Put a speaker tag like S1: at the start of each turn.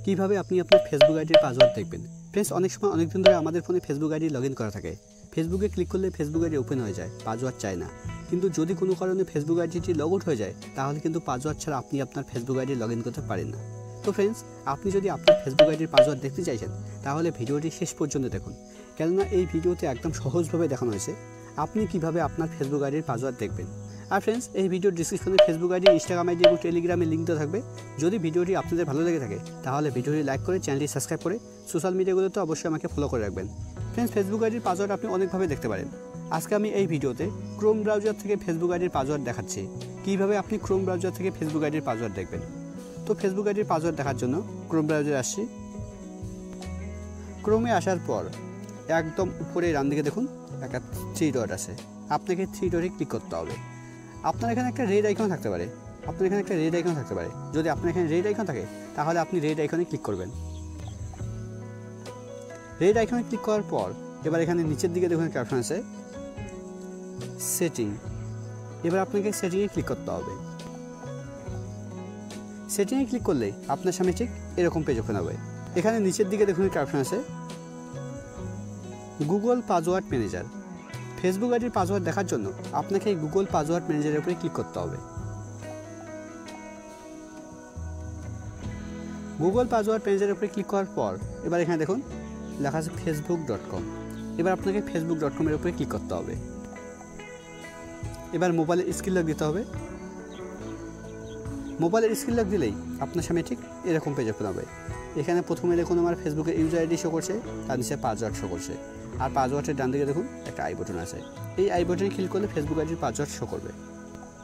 S1: কিভাবে আপনি আপনার ফেসবুক আইডির পাসওয়ার্ড দেখবেন। ফ্রেন্ডস, অনেক সময় অনেক দিন ধরে আমাদের ফোনে ফেসবুক আইডি লগ ইন করা থাকে। ফেসবুকে ক্লিক করলে ফেসবুক আইডি ওপেন হয়ে যায়, পাসওয়ার্ড চায় না। কিন্তু যদি কোনো কারণে ফেসবুক আইডিটি লগ আউট হয়ে যায়, তাহলে কিন্তু পাসওয়ার্ড ছাড়া আপনি আপনার ফেসবুক আইডি লগ ইন করতে পারেন না। তো ফ্রেন্ডস, আপনি যদি আপনার ফেসবুক আইডির পাসওয়ার্ড দেখতে চাইছেন, তাহলে ভিডিওটি শেষ পর্যন্ত দেখুন, কেননা এই ভিডিওতে একদম সহজভাবে দেখানো হয়েছে আপনি কিভাবে আপনার ফেসবুক আইডির পাসওয়ার্ড দেখবেন। আর ফ্রেন্ডস, এই ভিডিওর ডিসক্রিপশনে ফেসবুক আইডি, ইনস্টাগ্রাম আইডি এবং টেলিগ্রামের লিঙ্ক দেওয়া থাকবে। যদি ভিডিওটি আপনাদের ভালো লেগে থাকে, তাহলে ভিডিওটি লাইক করে চ্যানেলটি সাবস্ক্রাইব করে সোশ্যাল মিডিয়াগুলোতে অবশ্যই আমাকে ফলো করে রাখবেন। ফ্রেন্ডস, ফেসবুক আইডির পাসওয়ার্ড আপনি অনেকভাবে দেখতে পারেন। আজকে আমি এই ভিডিওতে ক্রোম ব্রাউজার থেকে ফেসবুক আইডির পাসওয়ার্ড দেখাচ্ছি, কীভাবে আপনি ক্রোম ব্রাউজার থেকে ফেসবুক আইডির পাসওয়ার্ড দেখবেন। তো ফেসবুক আইডির পাসওয়ার্ড দেখার জন্য ক্রোম ব্রাউজারে আসছি। ক্রোমে আসার পর একদম উপরে ডান দিকে দেখুন একটা 3 ডট আছে, আপনাকে 3 ডটে ক্লিক করতে হবে। আপনার এখানে একটা রেড আইকন থাকতে পারে, যদি আপনার এখানে রেড আইকন থাকে, তাহলে আপনি রেড আইকনে ক্লিক করবেন। রেড আইকনে ক্লিক করার পর এবার এখানে নিচের দিকে দেখুন একটা অপশন আছে সেটিং। এবার আপনাকে সেটিংয়ে ক্লিক করতে হবে। সেটিংয়ে ক্লিক করলে আপনার সামনে ঠিক এরকম পেজ ওপেন হবে। এখানে নিচের দিকে দেখুন একটা অপশন আছে গুগল পাসওয়ার্ড ম্যানেজার। ফেসবুক আইডির পাসওয়ার্ড দেখার জন্য আপনাকে এই গুগল পাসওয়ার্ড ম্যানেজারের উপরে ক্লিক করতে হবে। গুগল পাসওয়ার্ড ম্যানেজারের উপরে ক্লিক করার পর এবার এখানে দেখুন লেখা আছে facebook.com। এবার আপনাকে facebook.com এর উপরে ক্লিক করতে হবে। এবার মোবাইলের স্ক্রিন লক দিতে হবে। মোবাইলের স্ক্রিন লক দিলেই আপনার সামনে ঠিক এরকম পেজ ওপেন হবে। এখানে প্রথমে দেখুন আমার ফেসবুকের ইউজার আইডি শো করছে, তার নিচে পাসওয়ার্ড শো করছে। আর পাসওয়ার্ডের ডান দিকে দেখুন একটা আই বাটন আছে। এই আই বাটনে ক্লিক করলে ফেসবুক আইডির পাসওয়ার্ড শো করবে।